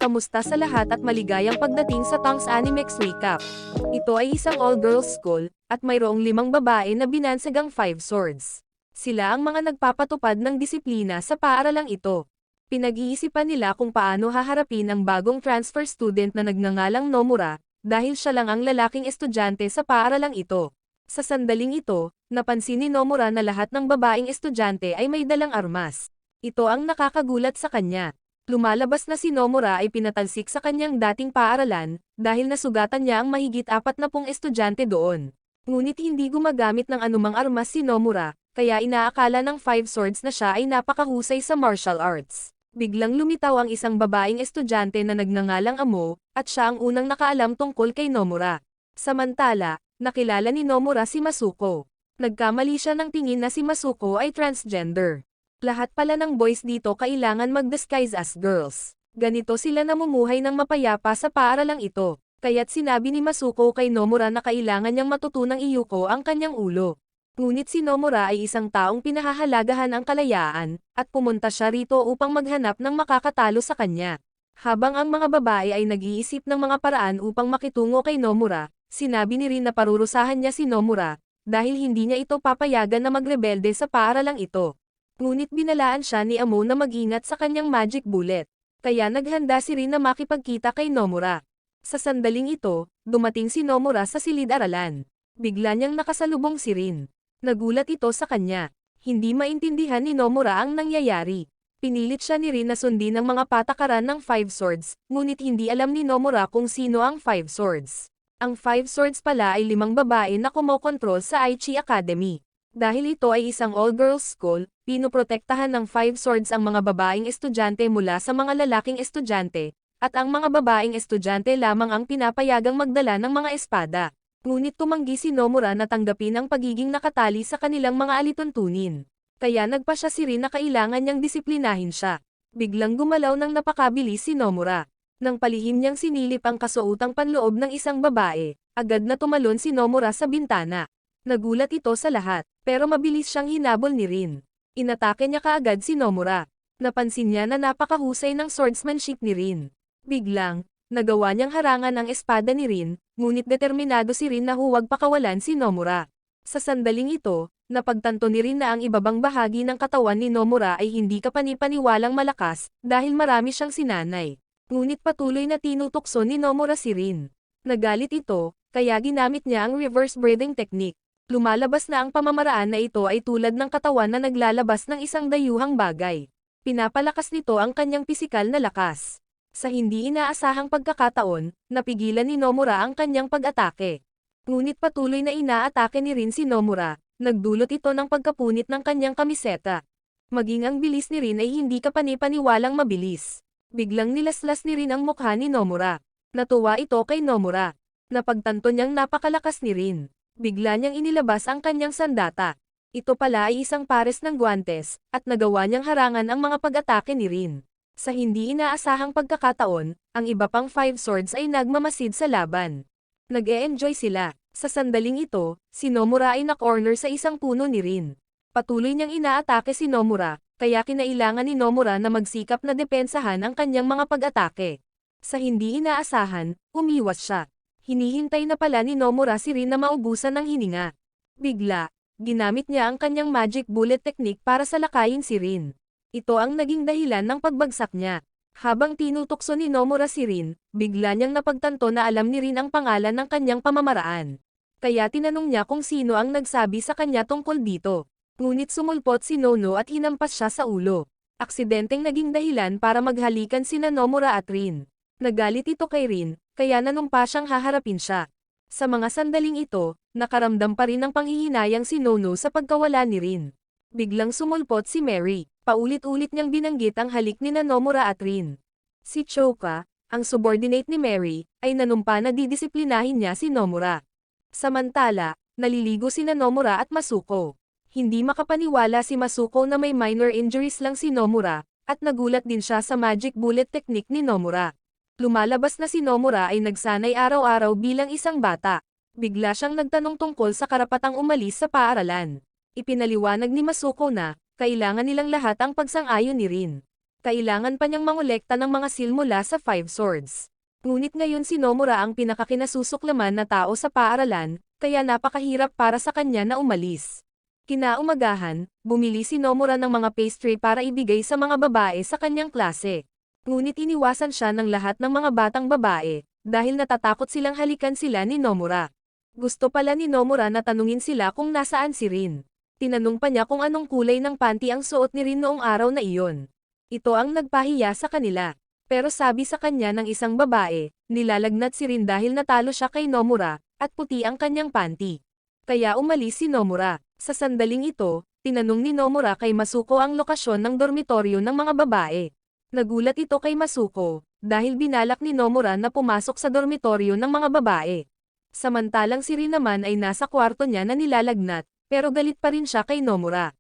Kamusta sa lahat at maligayang pagdating sa Tongs Animex Recap. Ito ay isang all-girls school, at mayroong 5 babae na binansagang 5 swords. Sila ang mga nagpapatupad ng disiplina sa paaralang ito. Pinag-iisipan nila kung paano haharapin ang bagong transfer student na nagngangalang Nomura, dahil siya lang ang lalaking estudyante sa paaralang ito. Sa sandaling ito, napansin ni Nomura na lahat ng babaeng estudyante ay may dalang armas. Ito ang nakakagulat sa kanya. Lumalabas na si Nomura ay pinatalsik sa kanyang dating paaralan, dahil nasugatan niya ang mahigit 40 estudyante doon. Ngunit hindi gumagamit ng anumang armas si Nomura, kaya inaakala ng 5 swords na siya ay napakahusay sa martial arts. Biglang lumitaw ang isang babaeng estudyante na nagngangalang Amo, at siya ang unang nakaalam tungkol kay Nomura. Samantala, nakilala ni Nomura si Masuko. Nagkamali siya ng tingin na si Masuko ay transgender. Lahat pala ng boys dito kailangan mag-disguise as girls. Ganito sila namumuhay ng mapayapa sa paaralang ito. Kaya't sinabi ni Masuko kay Nomura na kailangan niyang matutunang iyuko ang kanyang ulo. Ngunit si Nomura ay isang taong pinahahalagahan ang kalayaan, at pumunta siya rito upang maghanap ng makakatalo sa kanya. Habang ang mga babae ay nag-iisip ng mga paraan upang makitungo kay Nomura, sinabi ni Rin na parurusahan niya si Nomura, dahil hindi niya ito papayagan na magrebelde sa paaralang ito. Ngunit binalaan siya ni Amo na mag-ingat sa kanyang magic bullet. Kaya naghanda si Rin na makipagkita kay Nomura. Sa sandaling ito, dumating si Nomura sa silid-aralan. Bigla niyang nakasalubong si Rin. Nagulat ito sa kanya. Hindi maintindihan ni Nomura ang nangyayari. Pinilit siya ni Rin na sundin ang mga patakaran ng 5 swords, ngunit hindi alam ni Nomura kung sino ang 5 swords. Ang 5 swords pala ay 5 babae na kumokontrol sa Aichi Academy. Dahil ito ay isang all-girls school, pinoprotektahan ng 5 swords ang mga babaeng estudyante mula sa mga lalaking estudyante, at ang mga babaeng estudyante lamang ang pinapayagang magdala ng mga espada. Ngunit tumanggi si Nomura na tanggapin ang pagiging nakatali sa kanilang mga alituntunin. Kaya nagpasya si Rin na kailangan niyang disiplinahin siya. Biglang gumalaw ng napakabilis si Nomura. Nang palihim niyang sinilip ang kasuotang panloob ng isang babae, agad na tumalon si Nomura sa bintana. Nagulat ito sa lahat, pero mabilis siyang hinabol ni Rin. Inatake niya kaagad si Nomura. Napansin niya na napakahusay ng swordsmanship ni Rin. Biglang, nagawa niyang harangan ang espada ni Rin, ngunit determinado si Rin na huwag pakawalan si Nomura. Sa sandaling ito, napagtanto ni Rin na ang ibabang bahagi ng katawan ni Nomura ay hindi kapani-paniwalang malakas, dahil marami siyang sinanay. Ngunit patuloy na tinutokso ni Nomura si Rin. Nagalit ito, kaya ginamit niya ang reverse breathing technique. Lumalabas na ang pamamaraan na ito ay tulad ng katawan na naglalabas ng isang dayuhang bagay. Pinapalakas nito ang kanyang pisikal na lakas. Sa hindi inaasahang pagkakataon, napigilan ni Nomura ang kanyang pag-atake. Ngunit patuloy na inaatake ni Rin si Nomura, nagdulot ito ng pagkapunit ng kanyang kamiseta. Maging ang bilis ni Rin ay hindi kapani-paniwalang mabilis. Biglang nilaslas ni Rin ang mukha ni Nomura. Natuwa ito kay Nomura. Napagtanto niyang napakalakas ni Rin. Bigla niyang inilabas ang kanyang sandata. Ito pala ay isang pares ng guwantes, at nagawa niyang harangan ang mga pag-atake ni Rin. Sa hindi inaasahang pagkakataon, ang iba pang 5 swords ay nagmamasid sa laban. Nag-e-enjoy sila. Sa sandaling ito, si Nomura ay na-corner sa isang puno ni Rin. Patuloy niyang inaatake si Nomura, kaya kinailangan ni Nomura na magsikap na depensahan ang kanyang mga pag-atake. Sa hindi inaasahan, umiwas siya. Hinihintay na pala ni Nomura si Rin na maubusan ng hininga. Bigla, ginamit niya ang kanyang magic bullet technique para salakayin si Rin. Ito ang naging dahilan ng pagbagsak niya. Habang tinutokso ni Nomura si Rin, bigla niyang napagtanto na alam ni Rin ang pangalan ng kanyang pamamaraan. Kaya tinanong niya kung sino ang nagsabi sa kanya tungkol dito. Ngunit sumulpot si Nono at hinampas siya sa ulo. Aksidenteng naging dahilan para maghalikan sina Nomura at Rin. Nagalit ito kay Rin, kaya nanumpa siyang haharapin siya. Sa mga sandaling ito, nakaramdam pa rin ng panghihinayang si Nono sa pagkawala ni Rin. Biglang sumulpot si Mary. Paulit-ulit niyang binanggit ang halik ni Nomura at Rin. Si Choka, ang subordinate ni Mary, ay nanumpa na didisiplinahin niya si Nomura. Samantala, naliligo si Nomura at Masuko. Hindi makapaniwala si Masuko na may minor injuries lang si Nomura, at nagulat din siya sa magic bullet technique ni Nomura. Lumalabas na si Nomura ay nagsanay araw-araw bilang isang bata. Bigla siyang nagtanong tungkol sa karapatang umalis sa paaralan. Ipinaliwanag ni Masuko na, kailangan nilang lahat ang pagsang-ayon ni Rin. Kailangan pa niyang mangolekta ng mga seal mula sa Five Swords. Ngunit ngayon si Nomura ang pinakakinasusuklaman na tao sa paaralan, kaya napakahirap para sa kanya na umalis. Kinaumagahan, bumili si Nomura ng mga pastry para ibigay sa mga babae sa kanyang klase. Ngunit iniwasan siya ng lahat ng mga batang babae, dahil natatakot silang halikan sila ni Nomura. Gusto pala ni Nomura na tanungin sila kung nasaan si Rin. Tinanong pa niya kung anong kulay ng panty ang suot ni Rin noong araw na iyon. Ito ang nagpahiya sa kanila. Pero sabi sa kanya ng isang babae, nilalagnat si Rin dahil natalo siya kay Nomura, at puti ang kanyang panty. Kaya umalis si Nomura. Sa sandaling ito, tinanong ni Nomura kay Masuko ang lokasyon ng dormitoryo ng mga babae. Nagulat ito kay Masuko, dahil binalak ni Nomura na pumasok sa dormitoryo ng mga babae. Samantalang si Rin naman ay nasa kwarto niya na nilalagnat, pero galit pa rin siya kay Nomura.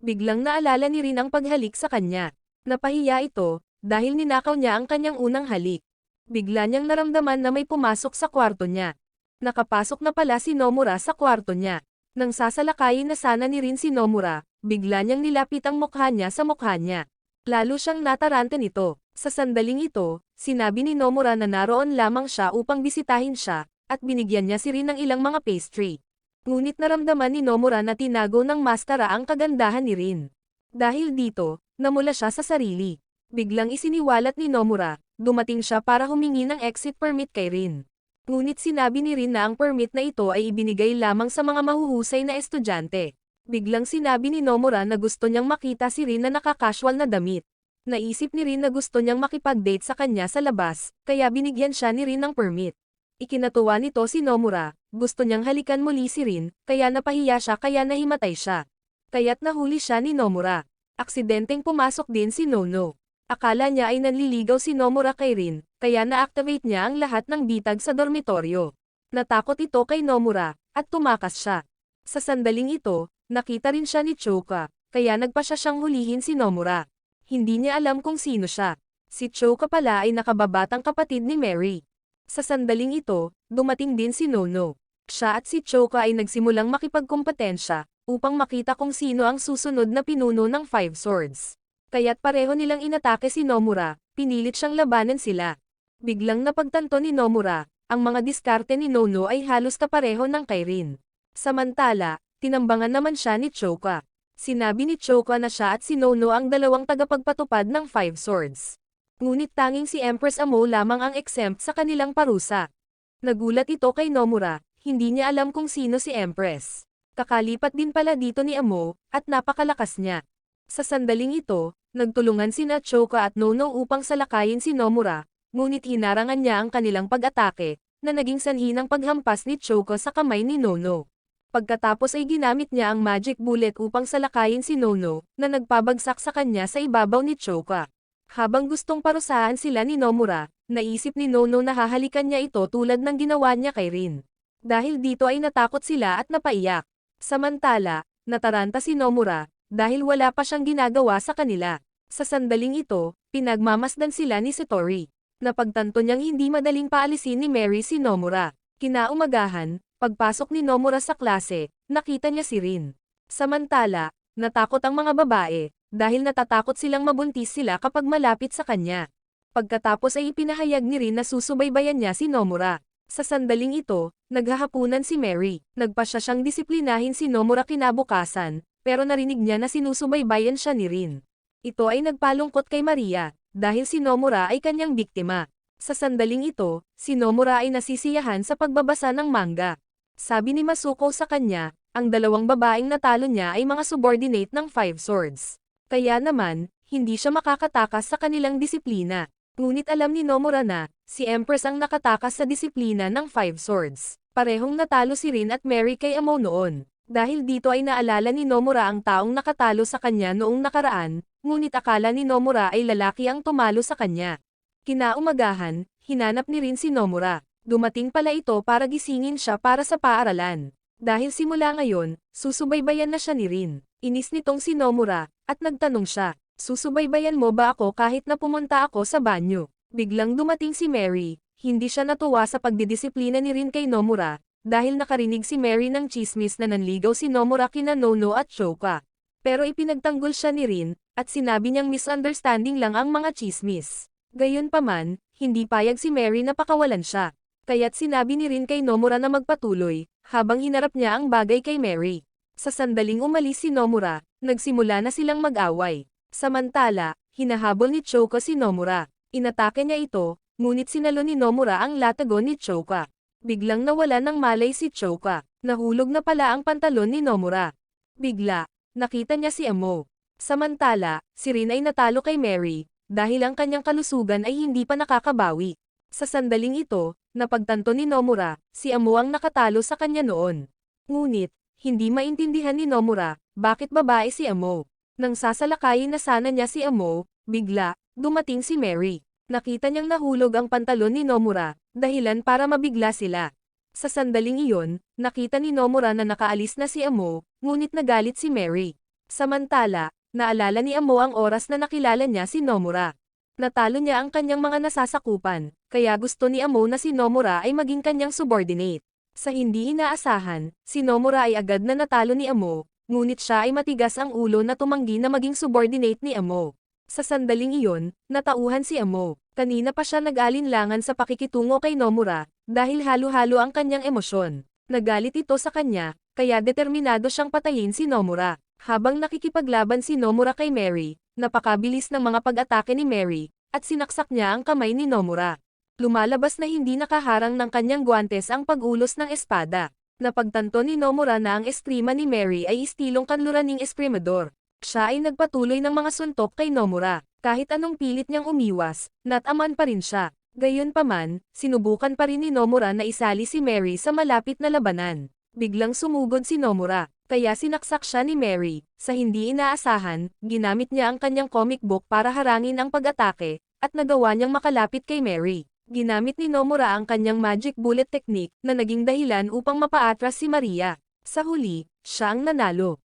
Biglang naalala ni Rin ang paghalik sa kanya. Napahiya ito, dahil ninakaw niya ang kanyang unang halik. Bigla niyang naramdaman na may pumasok sa kwarto niya. Nakapasok na pala si Nomura sa kwarto niya. Nang sasalakayin na sana ni Rin si Nomura, bigla niyang nilapit ang mukha niya sa mukha niya. Lalo siyang natarante nito. Sa sandaling ito, sinabi ni Nomura na naroon lamang siya upang bisitahin siya, at binigyan niya si Rin ng ilang mga pastry. Ngunit naramdaman ni Nomura na tinago ng maskara ang kagandahan ni Rin. Dahil dito, namula siya sa sarili. Biglang isiniwalat ni Nomura, dumating siya para humingi ng exit permit kay Rin. Ngunit sinabi ni Rin na ang permit na ito ay ibinigay lamang sa mga mahuhusay na estudyante. Biglang sinabi ni Nomura na gusto niyang makita si Rin na nakakasual na damit. Naisip ni Rin na gusto niyang makipag-date sa kanya sa labas, kaya binigyan siya ni Rin ng permit. Ikinatuwa nito si Nomura, gusto niyang halikan muli si Rin, kaya napahiya siya kaya nahimatay siya. Kaya't nahuli siya ni Nomura. Aksidenteng pumasok din si Nono. Akala niya ay nanliligaw si Nomura kay Rin, kaya na-activate niya ang lahat ng bitag sa dormitoryo. Natakot ito kay Nomura, at tumakas siya. Sa sandaling ito, nakita rin siya ni Choka, kaya nagpa siya siyang hulihin si Nomura. Hindi niya alam kung sino siya. Si Choka pala ay nakababatang kapatid ni Mary. Sa sandaling ito, dumating din si Nono. Siya at si Choka ay nagsimulang makipagkumpetensya, upang makita kung sino ang susunod na pinuno ng Five Swords. Kaya't pareho nilang inatake si Nomura, pinilit siyang labanan sila. Biglang napagtanto ni Nomura, ang mga diskarte ni Nono ay halos kapareho ng kay Rin. Samantala, tinambangan naman siya ni Choka. Sinabi ni Choka na siya at si Nono ang dalawang tagapagpatupad ng Five Swords. Ngunit tanging si Empress Amo lamang ang exempt sa kanilang parusa. Nagulat ito kay Nomura, hindi niya alam kung sino si Empress. Kakalipat din pala dito ni Amo, at napakalakas niya. Sa sandaling ito, nagtulungan sina Choka at Nono upang salakayin si Nomura, ngunit hinarangan niya ang kanilang pag-atake, na naging sanhi ng paghampas ni Choka sa kamay ni Nono. Pagkatapos ay ginamit niya ang magic bullet upang salakayin si Nono, na nagpabagsak sa kanya sa ibabaw ni Choka. Habang gustong parusahan sila ni Nomura, naisip ni Nono na hahalikan niya ito tulad ng ginawa niya kay Rin. Dahil dito ay natakot sila at napaiyak. Samantala, nataranta si Nomura, dahil wala pa siyang ginagawa sa kanila. Sa sandaling ito, pinagmamasdan sila ni Satori. Napagtanto niyang hindi madaling paalisin ni Mary si Nomura. Kinaumagahan, pagpasok ni Nomura sa klase, nakita niya si Rin. Samantala, natakot ang mga babae, dahil natatakot silang mabuntis sila kapag malapit sa kanya. Pagkatapos ay ipinahayag ni Rin na susubaybayan niya si Nomura. Sa sandaling ito, naghahapunan si Mary. Nagpa siya siyang disiplinahin si Nomura kinabukasan, pero narinig niya na sinusubaybayan siya ni Rin. Ito ay nagpalungkot kay Maria, dahil si Nomura ay kanyang biktima. Sa sandaling ito, si Nomura ay nasisiyahan sa pagbabasa ng manga. Sabi ni Masuko sa kanya, ang dalawang babaeng natalo niya ay mga subordinate ng Five Swords. Kaya naman, hindi siya makakatakas sa kanilang disiplina. Ngunit alam ni Nomura na, si Empress ang nakatakas sa disiplina ng Five Swords. Parehong natalo si Rin at Mary kay Amo noon. Dahil dito ay naalala ni Nomura ang taong nakatalo sa kanya noong nakaraan, ngunit akala ni Nomura ay lalaki ang tumalo sa kanya. Kinaumagahan, hinanap ni Rin si Nomura. Dumating pala ito para gisingin siya para sa paaralan. Dahil simula ngayon, susubaybayan na siya ni Rin. Inis nitong si Nomura, at nagtanong siya, susubaybayan mo ba ako kahit na pumunta ako sa banyo? Biglang dumating si Mary, hindi siya natuwa sa pagdidisiplina ni Rin kay Nomura, dahil nakarinig si Mary ng chismis na nanligaw si Nomura kina Nono at Choka. Pero ipinagtanggol siya ni Rin, at sinabi niyang misunderstanding lang ang mga chismis. Gayunpaman, hindi payag si Mary na pakawalan siya. Kaya't sinabi ni Rin kay Nomura na magpatuloy, habang hinarap niya ang bagay kay Mary. Sa sandaling umalis si Nomura, nagsimula na silang mag-away. Samantala, hinahabol ni Choka si Nomura. Inatake niya ito, ngunit sinalo ni Nomura ang latagon ni Choka. Biglang nawala ng malay si Choka. Nahulog na pala ang pantalon ni Nomura. Bigla, nakita niya si Amo. Samantala, si Rin ay natalo kay Mary, dahil ang kanyang kalusugan ay hindi pa nakakabawi. Sa sandaling ito, napagtanto ni Nomura, si Amo ang nakatalo sa kanya noon. Ngunit, hindi maintindihan ni Nomura, bakit babae si Amo. Nang sasalakayin na sana niya si Amo, bigla, dumating si Mary. Nakita niyang nahulog ang pantalon ni Nomura, dahilan para mabigla sila. Sa sandaling iyon, nakita ni Nomura na nakaalis na si Amo, ngunit nagalit si Mary. Samantala, naalala ni Amo ang oras na nakilala niya si Nomura. Natalo niya ang kanyang mga nasasakupan, kaya gusto ni Amo na si Nomura ay maging kanyang subordinate. Sa hindi inaasahan, si Nomura ay agad na natalo ni Amo, ngunit siya ay matigas ang ulo na tumanggi na maging subordinate ni Amo. Sa sandaling iyon, natauhan si Amo. Kanina pa siya nag-alinlangan sa pakikitungo kay Nomura, dahil halo-halo ang kanyang emosyon. Nagalit ito sa kanya, kaya determinado siyang patayin si Nomura. Habang nakikipaglaban si Nomura kay Mary, napakabilis ng mga pag-atake ni Mary, at sinaksak niya ang kamay ni Nomura. Lumalabas na hindi nakaharang ng kanyang guwantes ang pag-ulos ng espada. Napagtanto ni Nomura na ang eskrima ni Mary ay istilong kanluraning esprimador. Siya ay nagpatuloy ng mga suntok kay Nomura. Kahit anong pilit niyang umiwas, nataman pa rin siya. Gayunpaman, sinubukan pa rin ni Nomura na isali si Mary sa malapit na labanan. Biglang sumugod si Nomura, kaya sinaksak siya ni Mary. Sa hindi inaasahan, ginamit niya ang kanyang comic book para harangin ang pag-atake, at nagawa niyang makalapit kay Mary. Ginamit ni Nomura ang kanyang magic bullet technique na naging dahilan upang mapaatras si Maria. Sa huli, siya ang nanalo.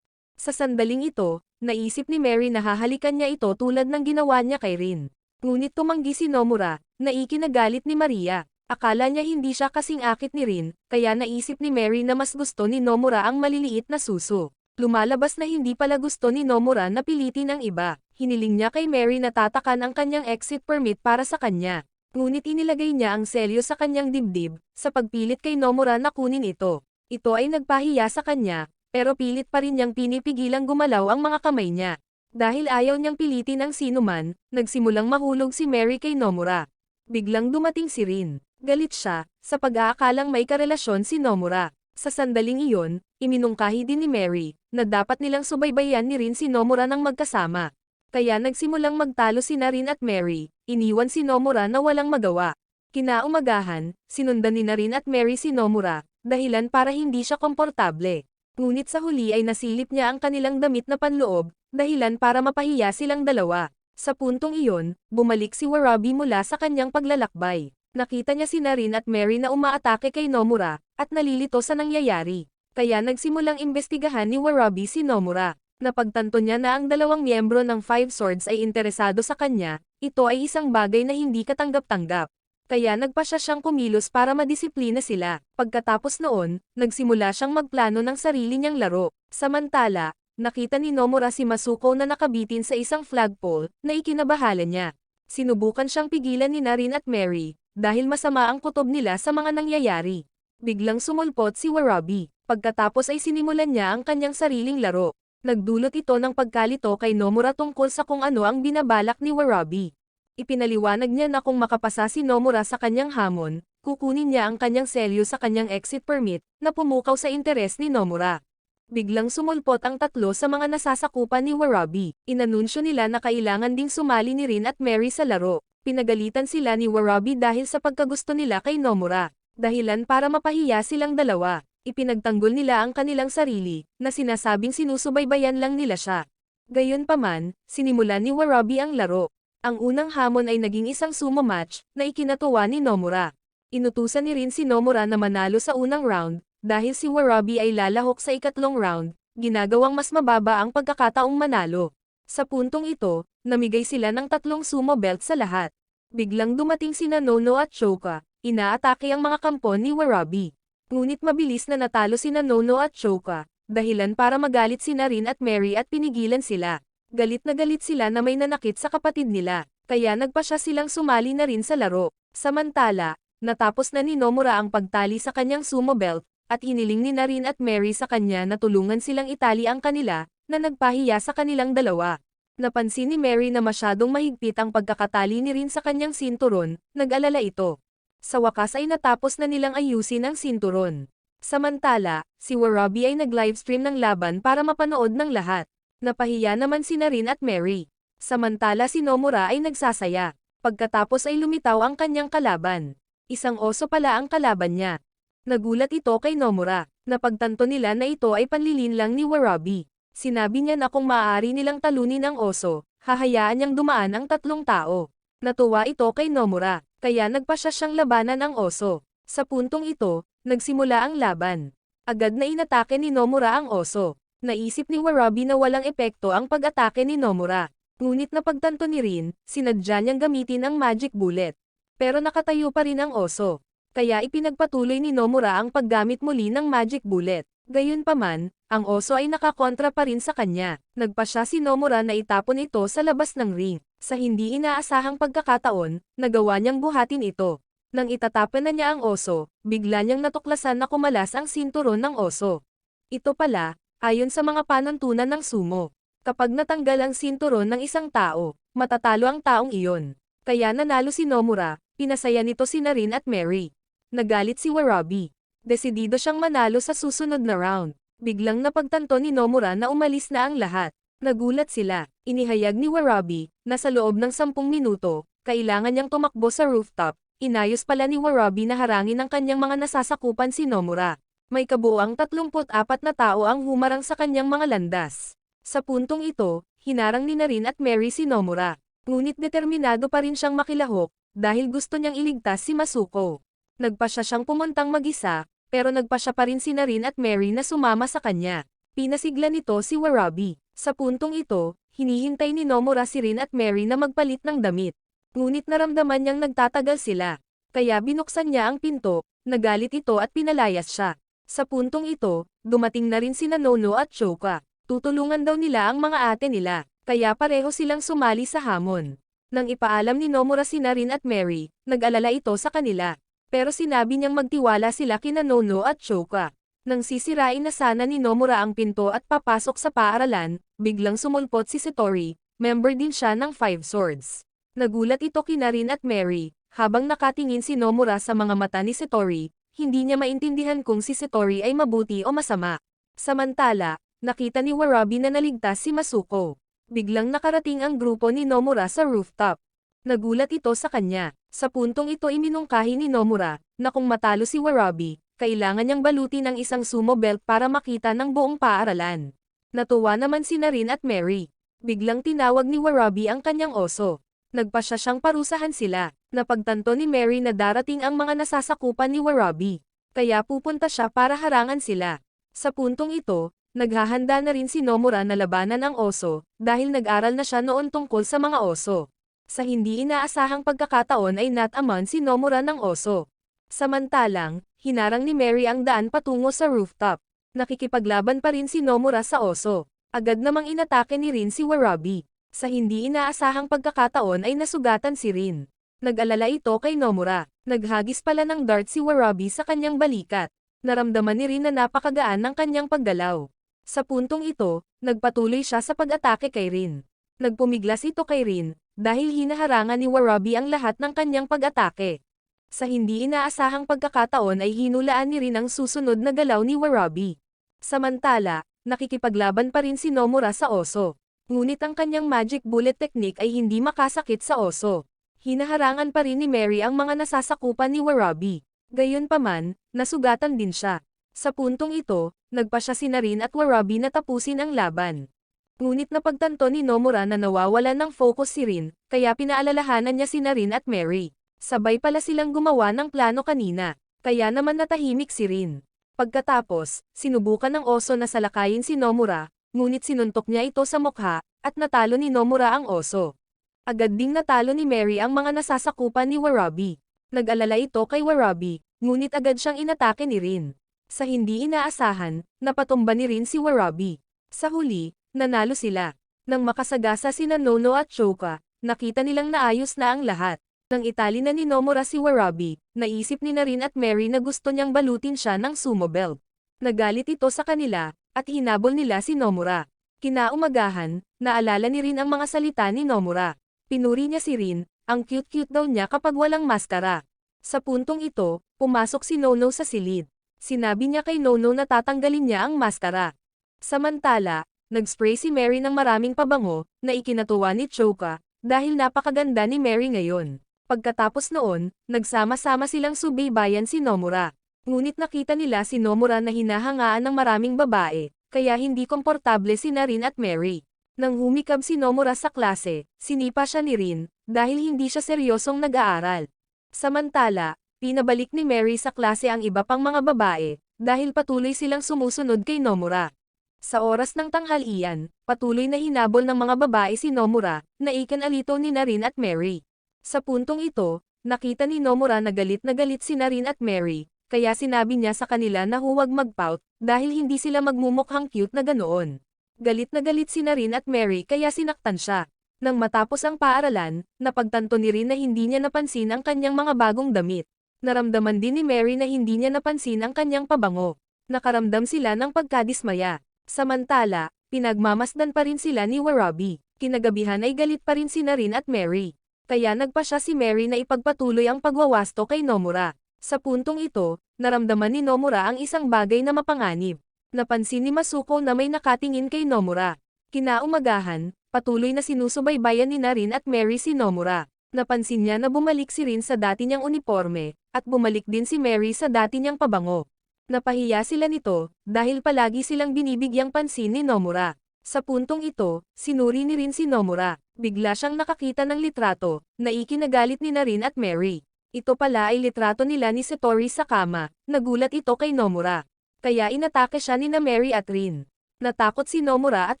Sa sandaling ito, naisip ni Mary na hahalikan niya ito tulad ng ginawa niya kay Rin. Ngunit tumanggi si Nomura, na ikinagalit ni Maria. Akala niya hindi siya kasing akit ni Rin, kaya naisip ni Mary na mas gusto ni Nomura ang maliliit na suso. Lumalabas na hindi pala gusto ni Nomura na pilitin ang iba. Hiniling niya kay Mary na tatakan ang kanyang exit permit para sa kanya. Ngunit inilagay niya ang selyo sa kanyang dibdib, sa pagpilit kay Nomura na kunin ito. Ito ay nagpahiya sa kanya, pero pilit pa rin niyang pinipigilang gumalaw ang mga kamay niya. Dahil ayaw niyang pilitin ang sinuman, nagsimulang mahulog si Mary kay Nomura. Biglang dumating si Rin. Galit siya, sa pag-aakalang may karelasyon si Nomura. Sa sandaling iyon, iminungkahi din ni Mary, na dapat nilang subaybayan ni Rin si Nomura ng magkasama. Kaya nagsimulang magtalo sina Rin at Mary, iniwan si Nomura na walang magawa. Kinaumagahan, sinundan ni Rin at Mary si Nomura, dahilan para hindi siya komportable. Ngunit sa huli ay nasilip niya ang kanilang damit na panloob, dahilan para mapahiya silang dalawa. Sa puntong iyon, bumalik si Warabi mula sa kanyang paglalakbay. Nakita niya si Rin at Mary na umaatake kay Nomura, at nalilito sa nangyayari. Kaya nagsimulang imbestigahan ni Warabi si Nomura. Napagtanto niya na ang dalawang miyembro ng Five Swords ay interesado sa kanya, ito ay isang bagay na hindi katanggap-tanggap. Kaya nagpasya siyang kumilos para madisiplina sila. Pagkatapos noon, nagsimula siyang magplano ng sarili niyang laro. Samantala, nakita ni Nomura si Masuko na nakabitin sa isang flagpole, na ikinabahala niya. Sinubukan siyang pigilan ni Rin at Mary, dahil masama ang kutob nila sa mga nangyayari. Biglang sumulpot si Warabi. Pagkatapos ay sinimulan niya ang kanyang sariling laro. Nagdulot ito ng pagkalito kay Nomura tungkol sa kung ano ang binabalak ni Warabi. Ipinaliwanag niya na kung makapasa si Nomura sa kanyang hamon, kukunin niya ang kanyang selyo sa kanyang exit permit, na pumukaw sa interes ni Nomura. Biglang sumulpot ang tatlo sa mga nasasakupan ni Warabi. Inanunsyo nila na kailangan ding sumali ni Rin at Mary sa laro. Pinagalitan sila ni Warabi dahil sa pagkagusto nila kay Nomura. Dahilan para mapahiya silang dalawa. Ipinagtanggol nila ang kanilang sarili, na sinasabing sinusubaybayan lang nila siya. Gayunpaman, sinimulan ni Warabi ang laro. Ang unang hamon ay naging isang sumo match, na ikinatuwa ni Nomura. Inutusan ni Rin si Nomura na manalo sa unang round, dahil si Warabi ay lalahok sa ikatlong round, ginagawang mas mababa ang pagkakataong manalo. Sa puntong ito, namigay sila ng 3 sumo belt sa lahat. Biglang dumating sina Nono at Choka, inaatake ang mga kampo ni Warabi. Ngunit mabilis na natalo sina Nono at Choka, dahilan para magalit sina Rin at Mary at pinigilan sila. Galit na galit sila na may nanakit sa kapatid nila, kaya nagpasya silang sumali na rin sa laro. Samantala, natapos na ni Nomura ang pagtali sa kanyang sumo belt, at hiniling ni Narin at Mary sa kanya na tulungan silang itali ang kanila, na nagpahiya sa kanilang dalawa. Napansin ni Mary na masyadong mahigpit ang pagkakatali ni Rin sa kanyang sinturon, nag-alala ito. Sa wakas ay natapos na nilang ayusin ang sinturon. Samantala, si Warabi ay nag-livestream ng laban para mapanood ng lahat. Napahiya naman si Narin at Mary. Samantala si Nomura ay nagsasaya. Pagkatapos ay lumitaw ang kanyang kalaban. Isang oso pala ang kalaban niya. Nagulat ito kay Nomura. Napagtanto nila na ito ay panlilin lang ni Warabi. Sinabi niya na kung maaari nilang talunin ang oso, hahayaan niyang dumaan ang 3 tao. Natuwa ito kay Nomura, kaya nagpasya siyang labanan ang oso. Sa puntong ito, nagsimula ang laban. Agad na inatake ni Nomura ang oso. Naisip ni Warabi na walang epekto ang pag-atake ni Nomura. Ngunit napagtanto ni Rin, sinadya niyang gamitin ang magic bullet. Pero nakatayo pa rin ang oso. Kaya ipinagpatuloy ni Nomura ang paggamit muli ng magic bullet. Gayunpaman, ang oso ay nakakontra pa rin sa kanya. Nagpasya si Nomura na itapon ito sa labas ng ring. Sa hindi inaasahang pagkakataon, nagawa niyang buhatin ito. Nang itatapon na niya ang oso, bigla niyang natuklasan na kumalas ang sinturon ng oso. Ito pala, ayon sa mga panuntunan ng sumo. Kapag natanggal ang sinturon ng isang tao, matatalo ang taong iyon. Kaya nanalo si Nomura, pinasaya nito si Narin at Mary. Nagalit si Warabi. Desidido siyang manalo sa susunod na round. Biglang napagtanto ni Nomura na umalis na ang lahat. Nagulat sila. Inihayag ni Warabi, na sa loob ng 10 minuto, kailangan niyang tumakbo sa rooftop. Inayos pala ni Warabi na harangin ng kanyang mga nasasakupan si Nomura. May kabuuang 34 na tao ang humarang sa kanyang mga landas. Sa puntong ito, hinarang ni Narin at Mary si Nomura. Ngunit determinado pa rin siyang makilahok, dahil gusto niyang iligtas si Masuko. Nagpasya siyang pumuntang mag-isa, pero nagpasya pa rin si Narin at Mary na sumama sa kanya. Pinasigla nito si Warabi. Sa puntong ito, hinihintay ni Nomura si Rin at Mary na magpalit ng damit. Ngunit naramdaman niyang nagtatagal sila. Kaya binuksan niya ang pinto, nagalit ito at pinalayas siya. Sa puntong ito, dumating na rin sina Nono at Choka. Tutulungan daw nila ang mga ate nila, kaya pareho silang sumali sa hamon. Nang ipaalam ni Nomura si Narin at Mary, nag-alala ito sa kanila. Pero sinabi niyang magtiwala sila kina Nono at Choka. Nang sisirain na sana ni Nomura ang pinto at papasok sa paaralan, biglang sumulpot si Satori, member din siya ng Five Swords. Nagulat ito kina Rin at Mary, habang nakatingin si Nomura sa mga mata ni Satori, hindi niya maintindihan kung si Satori ay mabuti o masama. Samantala, nakita ni Warabi na naligtas si Masuko. Biglang nakarating ang grupo ni Nomura sa rooftop. Nagulat ito sa kanya. Sa puntong ito iminungkahi ni Nomura, na kung matalo si Warabi, kailangan niyang balutin ng isang sumo belt para makita ng buong paaralan. Natuwa naman si Narin at Mary. Biglang tinawag ni Warabi ang kanyang oso. Nagpasya siyang parusahan sila. Napagtanto ni Mary na darating ang mga nasasakupan ni Warabi. Kaya pupunta siya para harangan sila. Sa puntong ito, naghahanda na rin si Nomura na labanan ang oso, dahil nag-aral na siya noon tungkol sa mga oso. Sa hindi inaasahang pagkakataon ay nataman si Nomura ng oso. Samantalang, hinarang ni Mary ang daan patungo sa rooftop. Nakikipaglaban pa rin si Nomura sa oso. Agad namang inatake ni Rin si Warabi. Sa hindi inaasahang pagkakataon ay nasugatan si Rin. Nag-alala ito kay Nomura. Naghagis pala ng dart si Warabi sa kanyang balikat. Naramdaman ni Rin na napakagaan ng kanyang paggalaw. Sa puntong ito, nagpatuloy siya sa pag-atake kay Rin. Nagpumiglas ito kay Rin, dahil hinaharangan ni Warabi ang lahat ng kanyang pag-atake. Sa hindi inaasahang pagkakataon ay hinulaan ni Rin ang susunod na galaw ni Warabi. Samantala, nakikipaglaban pa rin si Nomura sa oso. Ngunit ang kanyang magic bullet technique ay hindi makasakit sa oso. Hinaharangan pa rin ni Mary ang mga nasasakupan ni Warabi. Gayunpaman, nasugatan din siya. Sa puntong ito, nagpasya si Narin at Warabi na tapusin ang laban. Ngunit napagtanto ni Nomura na nawawalan ng focus si Rin, kaya pinaalalahanan niya si Narin at Mary. Sabay pala silang gumawa ng plano kanina, kaya naman natahimik si Rin. Pagkatapos, sinubukan ng oso na salakayin si Nomura, ngunit sinuntok niya ito sa mukha, at natalo ni Nomura ang oso. Agad ding natalo ni Mary ang mga nasasakupan ni Warabi. Nag-alala ito kay Warabi, ngunit agad siyang inatake ni Rin. Sa hindi inaasahan, napatumba ni Rin si Warabi. Sa huli, nanalo sila. Nang makasagasa sina Nono at Choka, nakita nilang naayos na ang lahat. Nang itali na ni Nomura si Warabi, naisip ni Narin at Mary na gusto niyang balutin siya ng sumo belt. Nagalit ito sa kanila, at hinabol nila si Nomura. Kinaumagahan, naalala ni Rin ang mga salita ni Nomura. Pinuri niya si Rin, ang cute-cute daw niya kapag walang maskara. Sa puntong ito, pumasok si Nono sa silid. Sinabi niya kay Nono na tatanggalin niya ang maskara. Samantala, nag-spray si Mary ng maraming pabango, na ikinatuwa ni Choka, dahil napakaganda ni Mary ngayon. Pagkatapos noon, nagsama-sama silang subaybayan si Nomura. Ngunit nakita nila si Nomura na hinahangaan ng maraming babae, kaya hindi komportable si Narin at Mary. Nang humikab si Nomura sa klase, sinipa siya ni Rin, dahil hindi siya seryosong nag-aaral. Samantala, pinabalik ni Mary sa klase ang iba pang mga babae, dahil patuloy silang sumusunod kay Nomura. Sa oras ng tanghalian, patuloy na hinabol ng mga babae si Nomura, na ikinalito ni Narin at Mary. Sa puntong ito, nakita ni Nomura na galit si Narin at Mary, kaya sinabi niya sa kanila na huwag mag-pout, dahil hindi sila magmumukhang cute na ganoon. Galit si Narin at Mary kaya sinaktan siya. Nang matapos ang paaralan, napagtanto ni Rin na hindi niya napansin ang kanyang mga bagong damit. Naramdaman din ni Mary na hindi niya napansin ang kanyang pabango. Nakaramdam sila ng pagkadismaya. Samantala, pinagmamasdan pa rin sila ni Warabi. Kinagabihan ay galit pa rin si Narin at Mary. Kaya nagpa siya si Mary na ipagpatuloy ang pagwawasto kay Nomura. Sa puntong ito, naramdaman ni Nomura ang isang bagay na mapanganib. Napansin ni Masuko na may nakatingin kay Nomura. Kinaumagahan, patuloy na sinusubaybayan ni Narin at Mary si Nomura. Napansin niya na bumalik si Rin sa dati niyang uniforme, at bumalik din si Mary sa dati niyang pabango. Napahiya sila nito, dahil palagi silang binibigyang pansin ni Nomura. Sa puntong ito, sinuri ni Rin si Nomura. Bigla siyang nakakita ng litrato, na ikinagalit ni Narin at Mary. Ito pala ay litrato nila ni Satori sa kama, nagulat ito kay Nomura. Kaya inatake siya ni na Mary at Rin. Natakot si Nomura at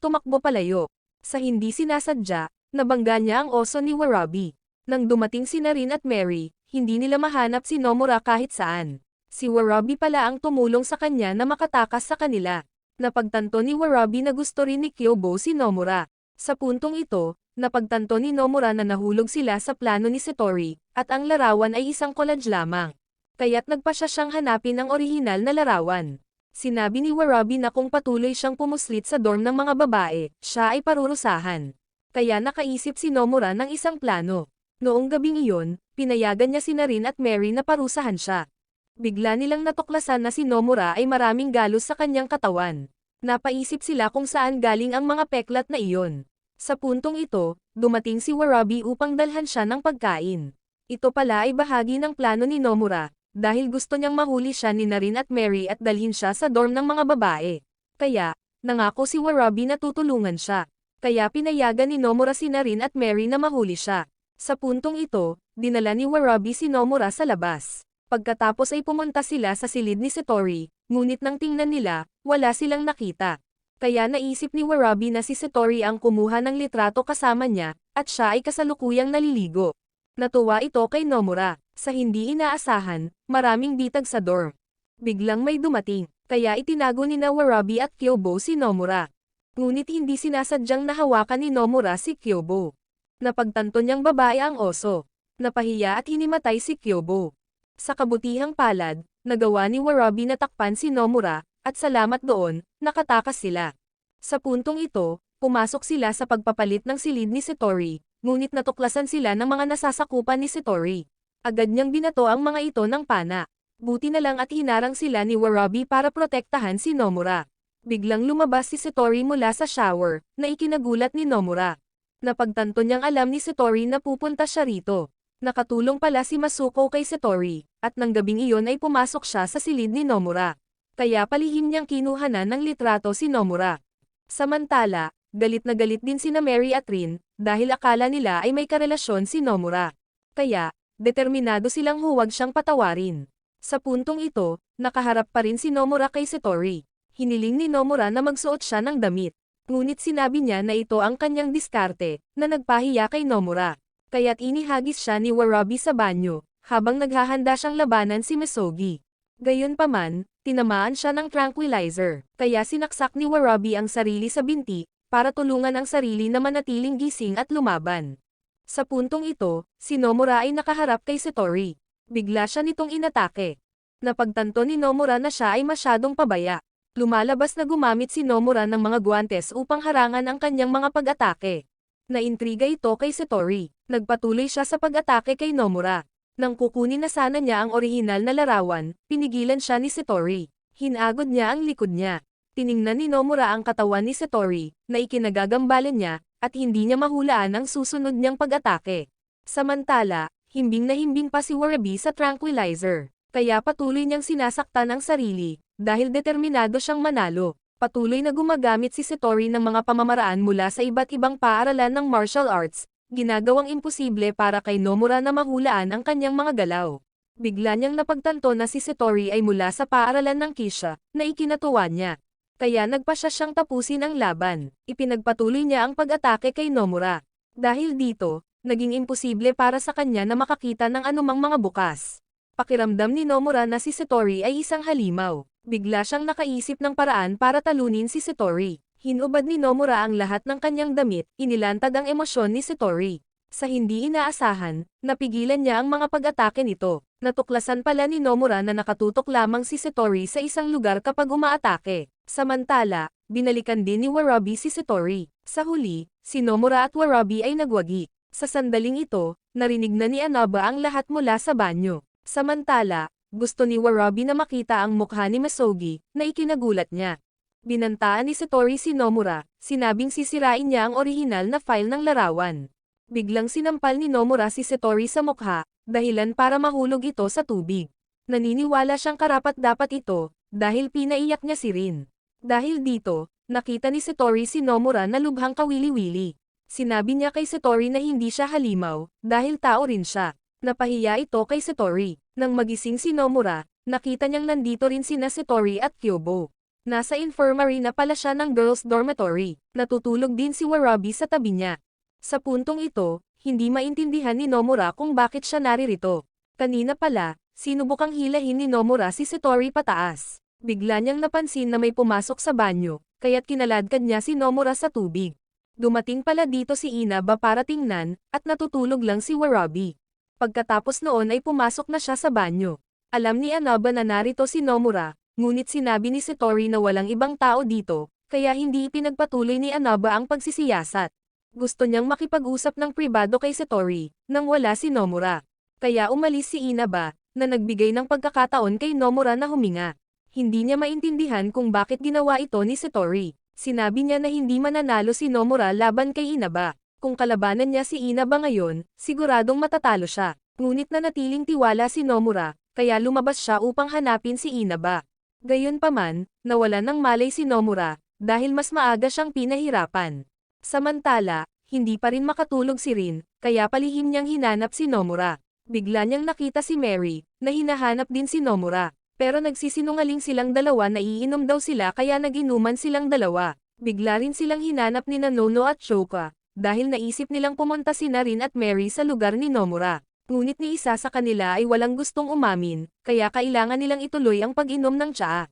tumakbo palayo. Sa hindi sinasadya, nabangga niya ang oso ni Warabi. Nang dumating si Narin at Mary, hindi nila mahanap si Nomura kahit saan. Si Warabi pala ang tumulong sa kanya na makatakas sa kanila. Napagtanto ni Warabi na gusto rin ni Kyobo si Nomura. Sa puntong ito, napagtanto ni Nomura na nahulog sila sa plano ni Satori, at ang larawan ay isang collage lamang. Kaya't nagpa siya siyang hanapin ang orihinal na larawan. Sinabi ni Warabi na kung patuloy siyang pumuslit sa dorm ng mga babae, siya ay parurusahan. Kaya nakaisip si Nomura ng isang plano. Noong gabing iyon, pinayagan niya si Narin at Mary na parusahan siya. Bigla nilang natuklasan na si Nomura ay maraming galos sa kanyang katawan. Napaisip sila kung saan galing ang mga peklat na iyon. Sa puntong ito, dumating si Warabi upang dalhan siya ng pagkain. Ito pala ay bahagi ng plano ni Nomura, dahil gusto niyang mahuli siya ni Narin at Mary at dalhin siya sa dorm ng mga babae. Kaya, nangako si Warabi na tutulungan siya. Kaya pinayagan ni Nomura si Narin at Mary na mahuli siya. Sa puntong ito, dinala ni Warabi si Nomura sa labas. Pagkatapos ay pumunta sila sa silid ni Satori, ngunit nang tingnan nila, wala silang nakita. Kaya naisip ni Warabi na si Satori ang kumuha ng litrato kasama niya, at siya ay kasalukuyang naliligo. Natuwa ito kay Nomura. Sa hindi inaasahan, maraming bitag sa dorm. Biglang may dumating, kaya itinago ni na Warabi at Kyobo si Nomura. Ngunit hindi sinasadyang nahawakan ni Nomura si Kyobo. Napagtanto niyang babae ang oso. Napahiya at hinimatay si Kyobo. Sa kabutihang palad, nagawa ni Warabi na takpan si Nomura, at salamat doon, nakatakas sila. Sa puntong ito, pumasok sila sa pagpapalit ng silid ni Satori, ngunit natuklasan sila ng mga nasasakupan ni Satori. Agad niyang binato ang mga ito ng pana. Buti na lang at hinarang sila ni Warabi para protektahan si Nomura. Biglang lumabas si Satori mula sa shower, na ikinagulat ni Nomura. Napagtanto niyang alam ni Satori na pupunta siya rito. Nakatulong pala si Masuko kay Satori, at nang gabing iyon ay pumasok siya sa silid ni Nomura. Kaya palihim niyang kinuhanan ng litrato si Nomura. Samantala, galit na galit din sina Mary at Rin, dahil akala nila ay may karelasyon si Nomura. Kaya, determinado silang huwag siyang patawarin. Sa puntong ito, nakaharap pa rin si Nomura kay Satori. Hiniling ni Nomura na magsuot siya ng damit. Ngunit sinabi niya na ito ang kanyang diskarte, na nagpahiya kay Nomura. Kaya't inihagis siya ni Warabi sa banyo, habang naghahanda siyang labanan si Misogi. Gayunpaman, tinamaan siya ng tranquilizer, kaya sinaksak ni Warabi ang sarili sa binti, para tulungan ang sarili na manatiling gising at lumaban. Sa puntong ito, si Nomura ay nakaharap kay Satori. Bigla siya nitong inatake. Napagtanto ni Nomura na siya ay masyadong pabaya. Lumalabas na gumamit si Nomura ng mga guwantes upang harangan ang kanyang mga pag-atake. Naintriga ito kay Satori. Nagpatuloy siya sa pag-atake kay Nomura. Nang kukunin na sana niya ang orihinal na larawan, pinigilan siya ni Satori. Hinagod niya ang likod niya. Tiningnan ni Nomura ang katawan ni Satori, na ikinagagambalan niya, at hindi niya mahulaan ang susunod niyang pag-atake. Samantala, himbing na himbing pa si Warabi sa tranquilizer. Kaya patuloy niyang sinasaktan ang sarili, dahil determinado siyang manalo. Patuloy na gumagamit si Satori ng mga pamamaraan mula sa iba't ibang paaralan ng martial arts, ginagawang imposible para kay Nomura na mahulaan ang kanyang mga galaw. Bigla niyang napagtanto na si Satori ay mula sa paaralan ng Kisha, na ikinatuwa niya. Kaya nagpasya siyang tapusin ang laban. Ipinagpatuloy niya ang pag-atake kay Nomura. Dahil dito, naging imposible para sa kanya na makakita ng anumang mga bukas. Pakiramdam ni Nomura na si Satori ay isang halimaw. Bigla siyang nakaisip ng paraan para talunin si Satori. Hinubad ni Nomura ang lahat ng kanyang damit, inilantad ang emosyon ni Satori. Sa hindi inaasahan, napigilan niya ang mga pag-atake nito. Natuklasan pala ni Nomura na nakatutok lamang si Satori sa isang lugar kapag umaatake. Samantala, binalikan din ni Warabi si Satori. Sa huli, si Nomura at Warabi ay nagwagi. Sa sandaling ito, narinig na ni Anaba ang lahat mula sa banyo. Samantala, gusto ni Warabi na makita ang mukha ni Masogi, na ikinagulat niya. Binantaan ni Satori si Nomura, sinabing sisirain niya ang orihinal na file ng larawan. Biglang sinampal ni Nomura si Satori sa mukha, dahilan para mahulog ito sa tubig. Naniniwala siyang karapat-dapat ito, dahil pinaiyak niya si Rin. Dahil dito, nakita ni Satori si Nomura na lubhang kawili-wili. Sinabi niya kay Satori na hindi siya halimaw, dahil tao rin siya. Napahiya ito kay Satori. Nang magising si Nomura, nakita niyang nandito rin sina Satori at Kyobo. Nasa infirmary na pala siya ng girls' dormitory. Natutulog din si Warabi sa tabi niya. Sa puntong ito, hindi maintindihan ni Nomura kung bakit siya naririto. Kanina pala, sinubukang hilahin ni Nomura si Satori pataas. Bigla niyang napansin na may pumasok sa banyo, kaya't kinaladkad niya si Nomura sa tubig. Dumating pala dito si Inaba para tingnan, at natutulog lang si Warabi. Pagkatapos noon ay pumasok na siya sa banyo. Alam ni Inaba na narito si Nomura, ngunit sinabi ni Satori na walang ibang tao dito, kaya hindi ipinagpatuloy ni Inaba ang pagsisiyasat. Gusto niyang makipag-usap ng pribado kay Satori, nang wala si Nomura. Kaya umalis si Inaba, na nagbigay ng pagkakataon kay Nomura na huminga. Hindi niya maintindihan kung bakit ginawa ito ni Satori. Sinabi niya na hindi mananalo si Nomura laban kay Inaba. Kung kalabanan niya si Inaba ngayon, siguradong matatalo siya. Ngunit nanatiling tiwala si Nomura, kaya lumabas siya upang hanapin si Inaba. Gayunpaman, nawalan ng malay si Nomura, dahil mas maaga siyang pinahirapan. Samantala, hindi pa rin makatulog si Rin, kaya palihim niyang hinanap si Nomura. Bigla niyang nakita si Mary, na hinahanap din si Nomura. Pero nagsisinungaling silang dalawa na iinom daw sila kaya naginuman silang dalawa. Bigla rin silang hinanap ni Nono at Choka, dahil naisip nilang pumunta si Rin at Mary sa lugar ni Nomura. Ngunit ni isa sa kanila ay walang gustong umamin, kaya kailangan nilang ituloy ang pag-inom ng tsaa.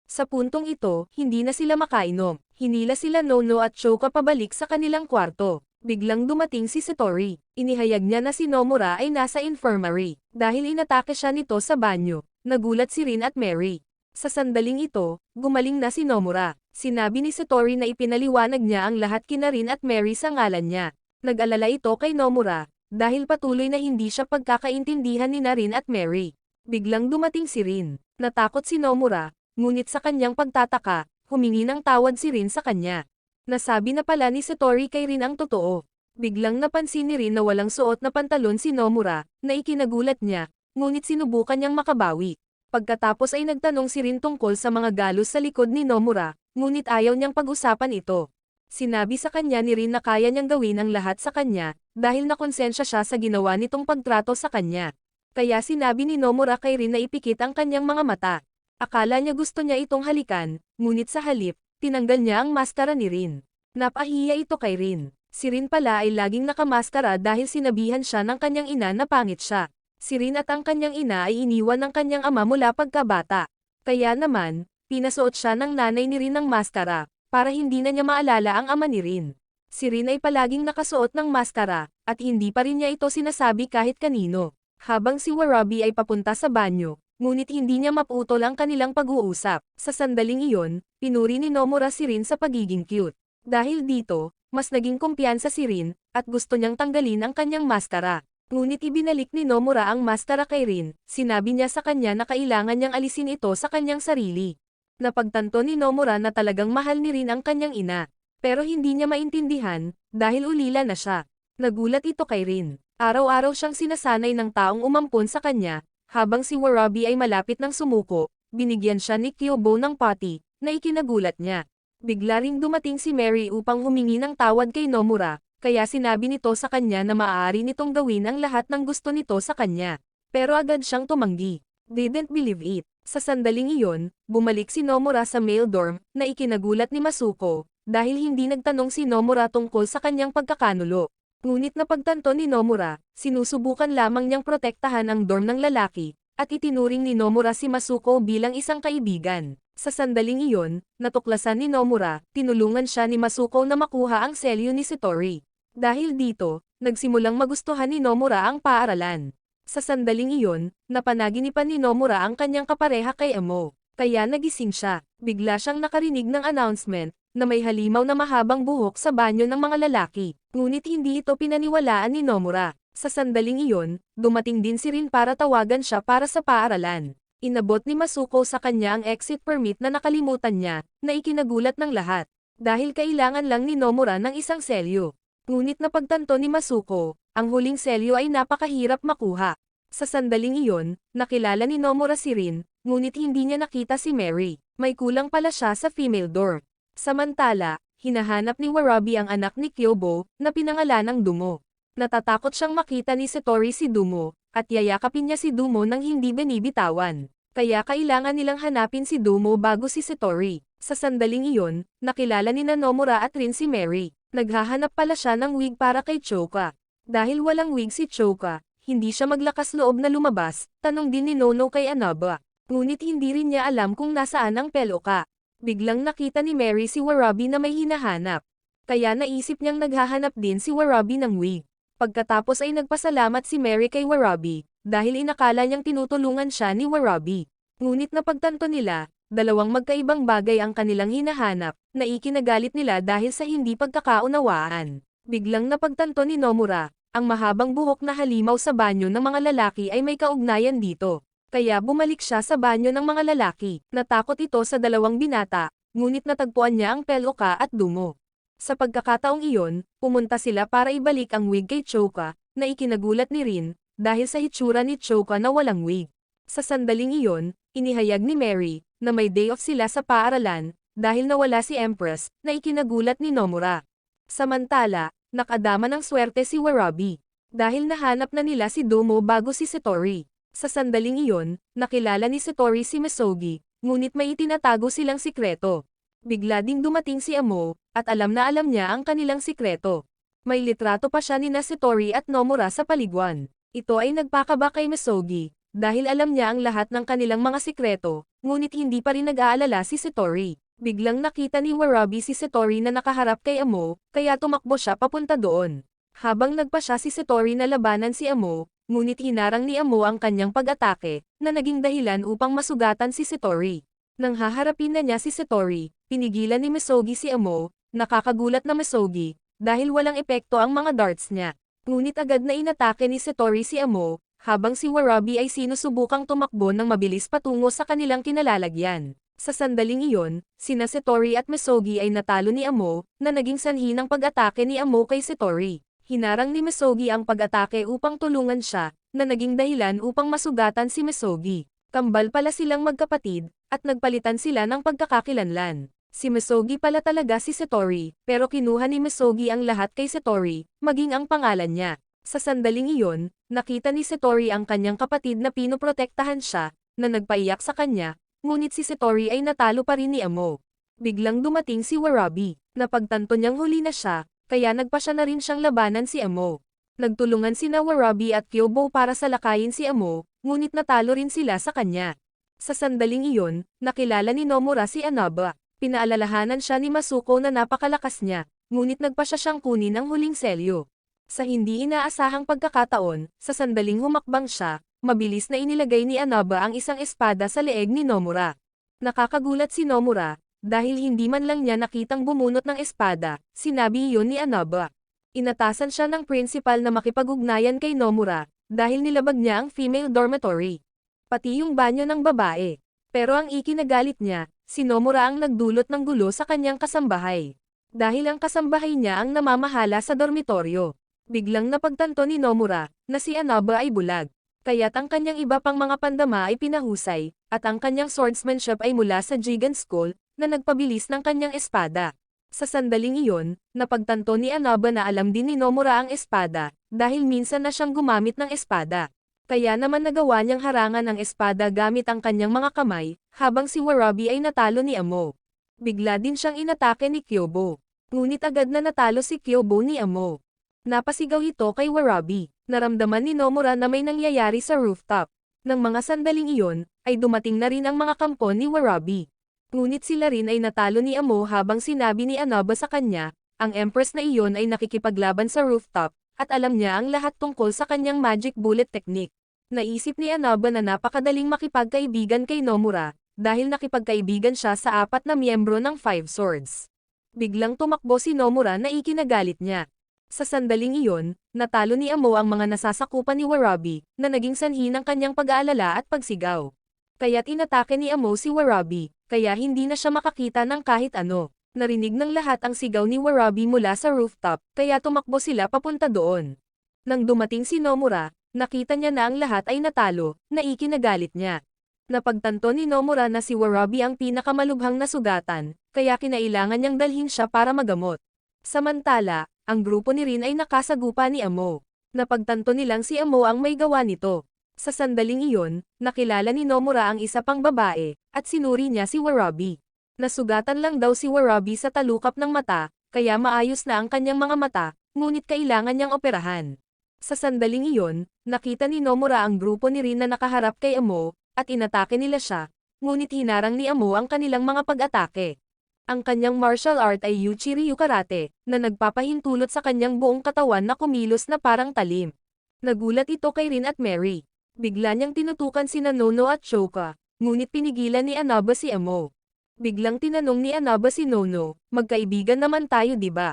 Sa puntong ito, hindi na sila makainom. Hinila sila Nono at Choka pabalik sa kanilang kwarto. Biglang dumating si Satori. Inihayag niya na si Nomura ay nasa infirmary. Dahil inatake siya nito sa banyo, nagulat si Rin at Mary. Sa sandaling ito, gumaling na si Nomura. Sinabi ni Satori na ipinaliwanag niya ang lahat kina Rin at Mary sa ngalan niya. Nag-alala ito kay Nomura, dahil patuloy na hindi siya pagkakaintindihan ni Rin at Mary. Biglang dumating si Rin. Natakot si Nomura, ngunit sa kanyang pagtataka, humingi ng tawad si Rin sa kanya. Nasabi na pala ni Satori kay Rin ang totoo. Biglang napansin ni Rin na walang suot na pantalon si Nomura, na ikinagulat niya, ngunit sinubukan niyang makabawi. Pagkatapos ay nagtanong si Rin tungkol sa mga galos sa likod ni Nomura, ngunit ayaw niyang pag-usapan ito. Sinabi sa kanya ni Rin na kaya niyang gawin ang lahat sa kanya, dahil nakonsensya siya sa ginawa nitong pagtrato sa kanya. Kaya sinabi ni Nomura kay Rin na ipikit ang kanyang mga mata. Akala niya gusto niya itong halikan, ngunit sa halip, tinanggal niya ang maskara ni Rin. Napahiya ito kay Rin. Si Rin pala ay laging nakamaskara dahil sinabihan siya ng kanyang ina na pangit siya. Si Rin at ang kanyang ina ay iniwan ng kanyang ama mula pagkabata. Kaya naman, pinasuot siya ng nanay ni Rin ng maskara, para hindi na niya maalala ang ama ni Rin. Si Rin ay palaging nakasuot ng maskara, at hindi pa rin niya ito sinasabi kahit kanino. Habang si Warabi ay papunta sa banyo, ngunit hindi niya maputol ang kanilang pag-uusap. Sa sandaling iyon, pinuri ni Nomura si Rin sa pagiging cute. Dahil dito, mas naging kumpiyansa si Rin, at gusto niyang tanggalin ang kanyang maskara. Ngunit ibinalik ni Nomura ang maskara kay Rin, sinabi niya sa kanya na kailangan niyang alisin ito sa kanyang sarili. Napagtanto ni Nomura na talagang mahal ni Rin ang kanyang ina. Pero hindi niya maintindihan, dahil ulila na siya. Nagulat ito kay Rin. Araw-araw siyang sinasanay ng taong umampon sa kanya, habang si Warabi ay malapit ng sumuko, binigyan siya ni Kyobo ng pati, na ikinagulat niya. Bigla ring dumating si Mary upang humingi ng tawad kay Nomura, kaya sinabi nito sa kanya na maaari nitong gawin ang lahat ng gusto nito sa kanya. Pero agad siyang tumanggi. Didn't believe it. Sa sandaling iyon, bumalik si Nomura sa male dorm, na ikinagulat ni Masuko, dahil hindi nagtanong si Nomura tungkol sa kanyang pagkakanulo. Ngunit napagtanto ni Nomura, sinusubukan lamang niyang protektahan ang dorm ng lalaki, at itinuring ni Nomura si Masuko bilang isang kaibigan. Sa sandaling iyon, natuklasan ni Nomura, tinulungan siya ni Masuko na makuha ang selyo ni Satori. Dahil dito, nagsimulang magustuhan ni Nomura ang paaralan. Sa sandaling iyon, napanaginipan ni Nomura ang kanyang kapareha kay Amo. Kaya nagising siya, bigla siyang nakarinig ng announcement, na may halimaw na mahabang buhok sa banyo ng mga lalaki. Ngunit hindi ito pinaniwalaan ni Nomura. Sa sandaling iyon, dumating din si Rin para tawagan siya para sa paaralan. Inabot ni Masuko sa kanya ang exit permit na nakalimutan niya, na ikinagulat ng lahat. Dahil kailangan lang ni Nomura ng isang selyo. Ngunit napagtanto ni Masuko, ang huling selyo ay napakahirap makuha. Sa sandaling iyon, nakilala ni Nomura si Rin, ngunit hindi niya nakita si Mary. May kulang pala siya sa female dorm. Samantala, hinahanap ni Warabi ang anak ni Kyobo, na pinangalanang Dumo. Natatakot siyang makita ni Satori si Dumo, at yayakapin niya si Dumo nang hindi binibitawan. Kaya kailangan nilang hanapin si Dumo bago si Satori. Sa sandaling iyon, nakilala ni Nomura at Rin si Mary. Naghahanap pala siya ng wig para kay Choka. Dahil walang wig si Choka, hindi siya maglakas loob na lumabas, tanong din ni Nono kay Anaba. Ngunit hindi rin niya alam kung nasaan ang Peloka. Biglang nakita ni Mary si Warabi na may hinahanap. Kaya naisip niyang naghahanap din si Warabi ng wig. Pagkatapos ay nagpasalamat si Mary kay Warabi, dahil inakala niyang tinutulungan siya ni Warabi. Ngunit napagtanto nila, dalawang magkaibang bagay ang kanilang hinahanap, na ikinagalit nila dahil sa hindi pagkakaunawaan. Biglang napagtanto ni Nomura, ang mahabang buhok na halimaw sa banyo ng mga lalaki ay may kaugnayan dito. Kaya bumalik siya sa banyo ng mga lalaki. Natakot ito sa dalawang binata, ngunit natagpuan niya ang Peloka at Dumo. Sa pagkakataong iyon, pumunta sila para ibalik ang wig kay Choka, na ikinagulat ni Rin, dahil sa hitsura ni Choka na walang wig. Sa sandaling iyon, inihayag ni Mary, na may day off sila sa paaralan, dahil nawala si Empress, na ikinagulat ni Nomura. Samantala, nakadama ng swerte si Warabi, dahil nahanap na nila si Dumo bago si Satori. Sa sandaling iyon, nakilala ni Satori si Misogi, ngunit may itinatago silang sikreto. Bigla ding dumating si Amo, at alam na alam niya ang kanilang sikreto. May litrato pa siya ni Satori at Nomura sa paliguan. Ito ay nagpakaba kay Misogi, dahil alam niya ang lahat ng kanilang mga sikreto, ngunit hindi pa rin nag-aalala si Satori. Biglang nakita ni Warabi si Satori na nakaharap kay Amo, kaya tumakbo siya papunta doon. Habang nagpa siya si Satori na labanan si Amo, ngunit hinarang ni Amo ang kanyang pag-atake, na naging dahilan upang masugatan si Satori. Nang haharapin na niya si Satori, pinigilan ni Misogi si Amo, nakakagulat na Misogi, dahil walang epekto ang mga darts niya. Ngunit agad na inatake ni Satori si Amo, habang si Warabi ay sinusubukang tumakbo ng mabilis patungo sa kanilang kinalalagyan. Sa sandaling iyon, sina Satori at Misogi ay natalo ni Amo, na naging sanhi ng pag-atake ni Amo kay Satori. Hinarang ni Misogi ang pag-atake upang tulungan siya, na naging dahilan upang masugatan si Misogi. Kambal pala silang magkapatid, at nagpalitan sila ng pagkakakilanlan. Si Misogi pala talaga si Satori, pero kinuha ni Misogi ang lahat kay Satori, maging ang pangalan niya. Sa sandaling iyon, nakita ni Satori ang kanyang kapatid na pinoprotektahan siya, na nagpaiyak sa kanya, ngunit si Satori ay natalo pa rin ni Amo. Biglang dumating si Warabi, napagtanto niyang huli na siya, kaya nagpa siya na rin siyang labanan si Amo. Nagtulungan sina Warabi at Kyobo para salakayin si Amo, ngunit natalo rin sila sa kanya. Sa sandaling iyon, nakilala ni Nomura si Anaba. Pinaalalahanan siya ni Masuko na napakalakas niya, ngunit nagpa siya siyang kunin ang huling selyo. Sa hindi inaasahang pagkakataon, sa sandaling humakbang siya, mabilis na inilagay ni Anaba ang isang espada sa leeg ni Nomura. Nakakagulat si Nomura, dahil hindi man lang niya nakitang bumunot ng espada, sinabi iyon ni Anaba. Inatasan siya ng principal na makipag-ugnayan kay Nomura, dahil nilabag niya ang female dormitory. Pati yung banyo ng babae. Pero ang ikinagalit niya, si Nomura ang nagdulot ng gulo sa kanyang kasambahay. Dahil ang kasambahay niya ang namamahala sa dormitoryo. Biglang napagtanto ni Nomura, na si Anaba ay bulag. Kaya't ang kanyang iba pang mga pandama ay pinahusay, at ang kanyang swordsmanship ay mula sa Jigen School, na nagpabilis ng kanyang espada. Sa sandaling iyon, napagtanto ni Anaba na alam din ni Nomura ang espada, dahil minsan na siyang gumamit ng espada. Kaya naman nagawa niyang harangan ang espada gamit ang kanyang mga kamay, habang si Warabi ay natalo ni Amo. Bigla din siyang inatake ni Kyobo. Ngunit agad na natalo si Kyobo ni Amo. Napasigaw ito kay Warabi. Naramdaman ni Nomura na may nangyayari sa rooftop. Nang mga sandaling iyon, ay dumating na rin ang mga kampo ni Warabi. Ngunit sila rin ay natalo ni Amo habang sinabi ni Anaba sa kanya, ang Empress na iyon ay nakikipaglaban sa rooftop, at alam niya ang lahat tungkol sa kanyang magic bullet technique. Naisip ni Anaba na napakadaling makipagkaibigan kay Nomura, dahil nakipagkaibigan siya sa 4 na miyembro ng Five Swords. Biglang tumakbo si Nomura na ikinagalit niya. Sa sandaling iyon, natalo ni Amo ang mga nasasakupan ni Warabi, na naging sanhi ng kanyang pag-aalala at pagsigaw. Kaya't inatake ni Amo si Warabi, kaya hindi na siya makakita ng kahit ano. Narinig ng lahat ang sigaw ni Warabi mula sa rooftop, kaya tumakbo sila papunta doon. Nang dumating si Nomura, nakita niya na ang lahat ay natalo, na ikinagalit niya. Napagtanto ni Nomura na si Warabi ang pinakamalubhang na sugatan, kaya kinailangan niyang dalhin siya para magamot. Samantala, ang grupo ni Rin ay nakasagupa ni Amo. Napagtanto nilang si Amo ang may gawa nito. Sa sandaling iyon, nakilala ni Nomura ang isa pang babae, at sinuri niya si Warabi. Nasugatan lang daw si Warabi sa talukap ng mata, kaya maayos na ang kanyang mga mata, ngunit kailangan niyang operahan. Sa sandaling iyon, nakita ni Nomura ang grupo ni Rin na nakaharap kay Amo, at inatake nila siya, ngunit hinarang ni Amo ang kanilang mga pag-atake. Ang kanyang martial art ay Uchi-Ryu Karate, na nagpapahintulot sa kanyang buong katawan na kumilos na parang talim. Nagulat ito kay Rin at Mary. Bigla niyang tinutukan sina Nono at Choka, ngunit pinigilan ni Anaba si Amo. Biglang tinanong ni Anaba si Nono, magkaibigan naman tayo di ba?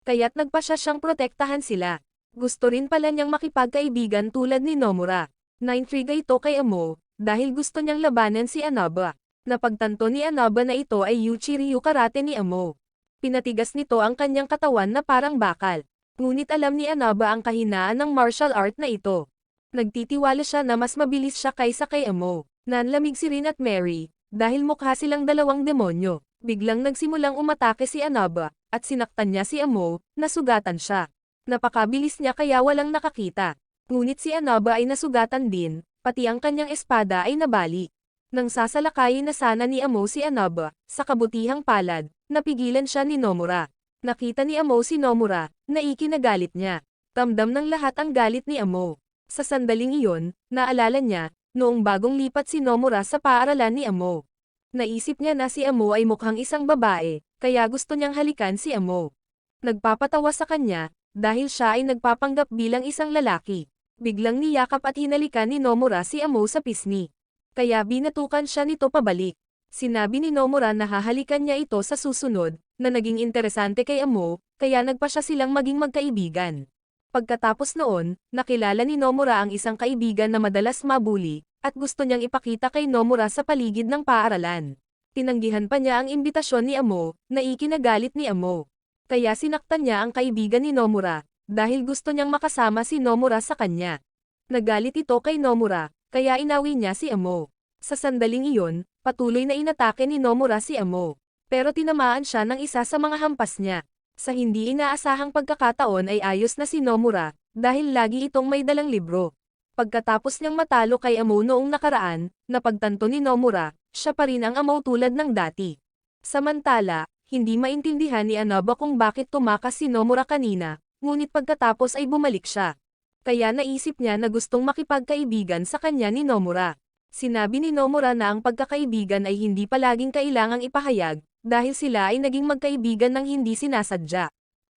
Kaya't nagpa siya siyang protektahan sila. Gusto rin pala niyang makipagkaibigan tulad ni Nomura. Naintriga ito kay Amo, dahil gusto niyang labanan si Anaba. Napagtanto ni Anaba na ito ay Uchi-Ryu Karate ni Amo. Pinatigas nito ang kanyang katawan na parang bakal. Ngunit alam ni Anaba ang kahinaan ng martial art na ito. Nagtitiwala siya na mas mabilis siya kaysa kay Amo. Nanlamig si Rin at Mary, dahil mukha silang dalawang demonyo. Biglang nagsimulang umatake si Anaba, at sinaktan niya si Amo, nasugatan siya. Napakabilis niya kaya walang nakakita. Ngunit si Anaba ay nasugatan din, pati ang kanyang espada ay nabali. Nang sasalakayin na sana ni Amo si Anaba, sa kabutihang palad, napigilan siya ni Nomura. Nakita ni Amo si Nomura, na ikinagalit niya. Ramdam ng lahat ang galit ni Amo. Sa sandaling iyon, naalala niya, noong bagong lipat si Nomura sa paaralan ni Amo. Naisip niya na si Amo ay mukhang isang babae, kaya gusto niyang halikan si Amo. Nagpapatawa sa kanya, dahil siya ay nagpapanggap bilang isang lalaki. Biglang niyakap at hinalikan ni Nomura si Amo sa pisngi. Kaya binatukan siya nito pabalik. Sinabi ni Nomura na hahalikan niya ito sa susunod, na naging interesante kay Amo, kaya nagpa siya silang maging magkaibigan. Pagkatapos noon, nakilala ni Nomura ang isang kaibigan na madalas mabuli, at gusto niyang ipakita kay Nomura sa paligid ng paaralan. Tinanggihan pa niya ang imbitasyon ni Amo, na ikinagalit ni Amo. Kaya sinaktan niya ang kaibigan ni Nomura, dahil gusto niyang makasama si Nomura sa kanya. Nagalit ito kay Nomura, kaya inawi niya si Amo. Sa sandaling iyon, patuloy na inatake ni Nomura si Amo. Pero tinamaan siya ng isa sa mga hampas niya. Sa hindi inaasahang pagkakataon ay ayos na si Nomura, dahil lagi itong may dalang libro. Pagkatapos niyang matalo kay Amo noong nakaraan, napagtanto ni Nomura, siya pa rin ang Amo tulad ng dati. Samantala, hindi maintindihan ni Anaba kung bakit tumakas si Nomura kanina, ngunit pagkatapos ay bumalik siya. Kaya naisip niya na gustong makipagkaibigan sa kanya ni Nomura. Sinabi ni Nomura na ang pagkakaibigan ay hindi palaging kailangang ipahayag, dahil sila ay naging magkaibigan ng hindi sinasadya.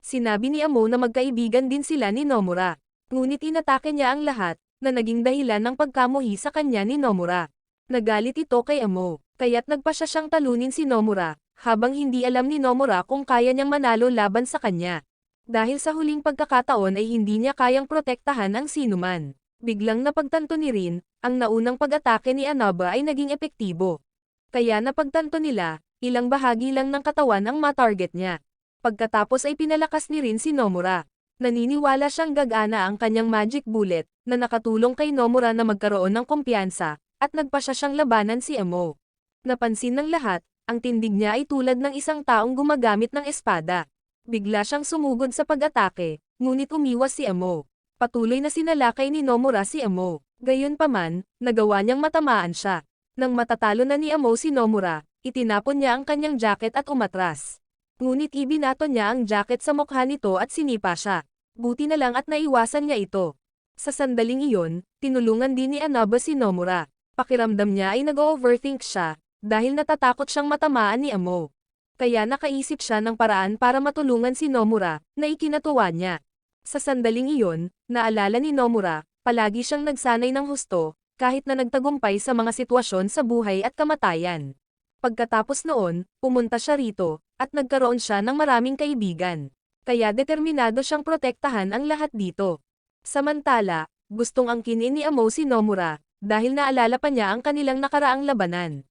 Sinabi ni Amo na magkaibigan din sila ni Nomura. Ngunit inatake niya ang lahat, na naging dahilan ng pagkamuhi sa kanya ni Nomura. Nagalit ito kay Amo, kaya't nagpa siya siyang talunin si Nomura, habang hindi alam ni Nomura kung kaya niyang manalo laban sa kanya. Dahil sa huling pagkakataon ay hindi niya kayang protektahan ang sinuman. Biglang napagtanto ni Rin, ang naunang pag-atake ni Anaba ay naging epektibo. Kaya napagtanto nila, ilang bahagi lang ng katawan ang matarget niya. Pagkatapos ay pinalakas ni Rin si Nomura. Naniniwala siyang gagana ang kanyang magic bullet, na nakatulong kay Nomura na magkaroon ng kumpiyansa, at nagpasya siyang labanan si Amo. Napansin ng lahat, ang tindig niya ay tulad ng isang taong gumagamit ng espada. Bigla siyang sumugod sa pag-atake, ngunit umiwas si Amo. Patuloy na sinalakay ni Nomura si Amo. Gayunpaman, nagawa niyang matamaan siya. Nang matatalo na ni Amo si Nomura, itinapon niya ang kanyang jacket at umatras. Ngunit ibinato niya ang jacket sa mukha nito at sinipa siya. Buti na lang at naiwasan niya ito. Sa sandaling iyon, tinulungan din ni Anaba si Nomura. Pakiramdam niya ay nag-overthink siya, dahil natatakot siyang matamaan ni Amo. Kaya nakaisip siya ng paraan para matulungan si Nomura, na ikinatuwa niya. Sa sandaling iyon, naalala ni Nomura, palagi siyang nagsanay ng husto, kahit na nagtagumpay sa mga sitwasyon sa buhay at kamatayan. Pagkatapos noon, pumunta siya rito, at nagkaroon siya ng maraming kaibigan. Kaya determinado siyang protektahan ang lahat dito. Samantala, gustong angkinin ni Amo si Nomura, dahil naalala pa niya ang kanilang nakaraang labanan.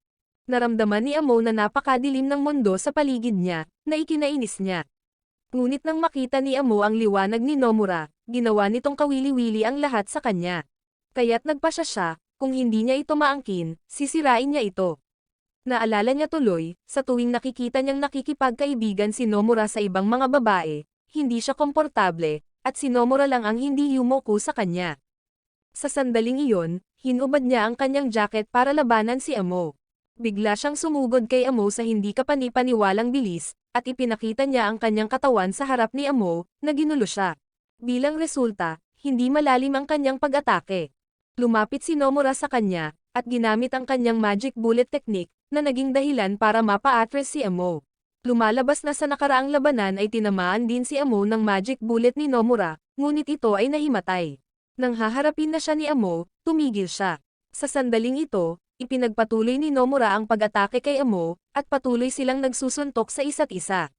Naramdaman ni Amo na napakadilim ng mundo sa paligid niya, na ikinainis niya. Ngunit nang makita ni Amo ang liwanag ni Nomura, ginawa nitong kawili-wili ang lahat sa kanya. Kaya't nagpasya siya, kung hindi niya ito maangkin, sisirain niya ito. Naalala niya tuloy, sa tuwing nakikita niyang nakikipagkaibigan si Nomura sa ibang mga babae, hindi siya komportable, at si Nomura lang ang hindi yumoko sa kanya. Sa sandaling iyon, hinubad niya ang kanyang jacket para labanan si Amo. Bigla siyang sumugod kay Amo sa hindi kapani-paniwalang bilis, at ipinakita niya ang kanyang katawan sa harap ni Amo, na ginulo siya. Bilang resulta, hindi malalim ang kanyang pag-atake. Lumapit si Nomura sa kanya, at ginamit ang kanyang magic bullet technique, na naging dahilan para mapa-atras si Amo. Lumalabas na sa nakaraang labanan ay tinamaan din si Amo ng magic bullet ni Nomura, ngunit ito ay nahimatay. Nang haharapin na siya ni Amo, tumigil siya. Sa sandaling ito, ipinagpatuloy ni Nomura ang pag-atake kay Amo, at patuloy silang nagsusuntok sa isa't isa.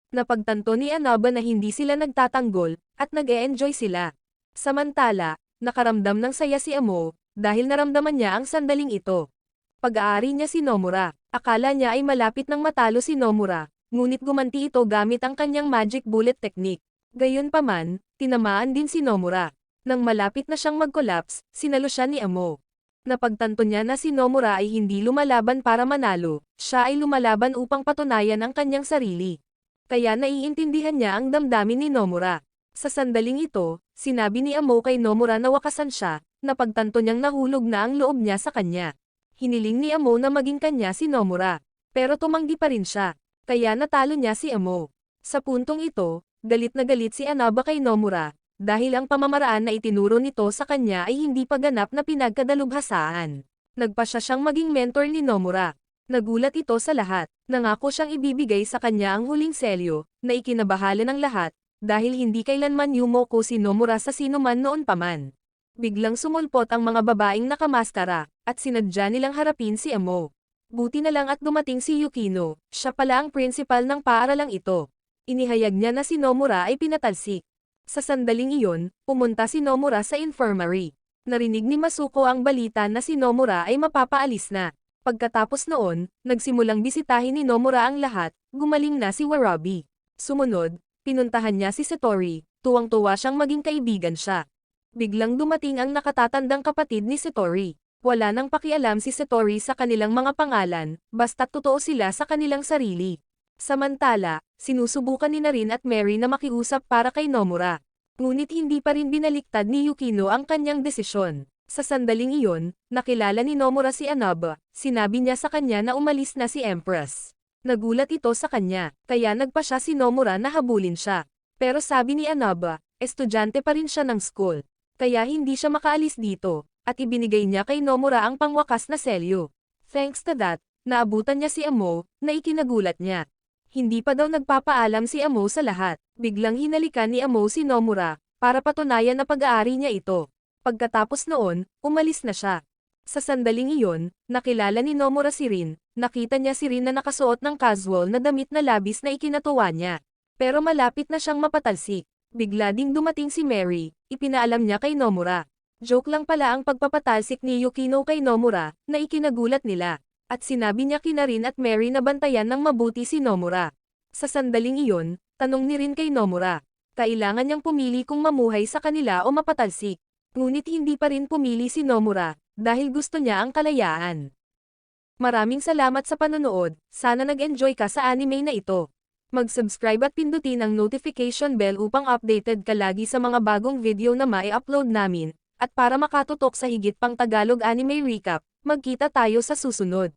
Napagtanto ni Anaba na hindi sila nagtatanggol, at nag-e-enjoy sila. Samantala, nakaramdam ng saya si Amo, dahil naramdaman niya ang sandaling ito. Pag-aari niya si Nomura. Akala niya ay malapit nang matalo si Nomura, ngunit gumanti ito gamit ang kanyang magic bullet technique. Gayunpaman, tinamaan din si Nomura. Nang malapit na siyang mag-collapse, sinalo siya ni Amo. Napagtanto niya na si Nomura ay hindi lumalaban para manalo, siya ay lumalaban upang patunayan ang kanyang sarili. Kaya naiintindihan niya ang damdamin ni Nomura. Sa sandaling ito, sinabi ni Amo kay Nomura na wakasan siya, napagtanto niyang nahulog na ang loob niya sa kanya. Hiniling ni Amo na maging kanya si Nomura, pero tumanggi pa rin siya, kaya natalo niya si Amo. Sa puntong ito, galit na galit si Anaba kay Nomura, dahil ang pamamaraan na itinuro nito sa kanya ay hindi pa ganap na pinagkadalubhasaan. Nagpasya siyang maging mentor ni Nomura. Nagulat ito sa lahat, nangako siyang ibibigay sa kanya ang huling selyo, na ikinabahala ng lahat, dahil hindi kailanman yumoko si Nomura sa sinuman noon paman. Biglang sumulpot ang mga babaeng nakamaskara, at sinadya nilang harapin si Amo. Buti na lang at dumating si Yukino, siya pala ang principal ng paaralang ito. Inihayag niya na si Nomura ay pinatalsik. Sa sandaling iyon, pumunta si Nomura sa infirmary. Narinig ni Masuko ang balita na si Nomura ay mapapaalis na. Pagkatapos noon, nagsimulang bisitahin ni Nomura ang lahat, gumaling na si Warabi. Sumunod, pinuntahan niya si Satori, tuwang-tuwa siyang maging kaibigan siya. Biglang dumating ang nakatatandang kapatid ni Satori. Wala nang pakialam si Satori sa kanilang mga pangalan, basta't totoo sila sa kanilang sarili. Samantala, sinusubukan ni Rin at Mary na makiusap para kay Nomura. Ngunit hindi pa rin binaliktad ni Yukino ang kanyang desisyon. Sa sandaling iyon, nakilala ni Nomura si Anaba, sinabi niya sa kanya na umalis na si Empress. Nagulat ito sa kanya, kaya nagpa siya si Nomura na habulin siya. Pero sabi ni Anaba, estudyante pa rin siya ng school. Kaya hindi siya makaalis dito, at ibinigay niya kay Nomura ang pangwakas na selyo. Thanks to that, Naabutan niya si Amo, na ikinagulat niya. Hindi pa daw nagpapaalam si Amo sa lahat. Biglang hinalikan ni Amo si Nomura, para patunayan na pag-aari niya ito. Pagkatapos noon, umalis na siya. Sa sandaling iyon, nakilala ni Nomura si Rin. Nakita niya si Rin na nakasuot ng casual na damit na labis na ikinatuwa niya. Pero malapit na siyang mapatalsik. Bigla ding dumating si Mary, ipinaalam niya kay Nomura. Joke lang pala ang pagpapatalsik ni Yukino kay Nomura, na ikinagulat nila. At sinabi niya kina Rin at Mary na bantayan ng mabuti si Nomura. Sa sandaling iyon, tanong ni Rin kay Nomura. Kailangan niyang pumili kung mamuhay sa kanila o mapatalsik. Ngunit hindi pa rin pumili si Nomura, dahil gusto niya ang kalayaan. Maraming salamat sa panonood, sana nag-enjoy ka sa anime na ito. Mag-subscribe at pindutin ang notification bell upang updated ka lagi sa mga bagong video na mai-upload namin, at para makatutok sa higit pang Tagalog anime recap, magkita tayo sa susunod.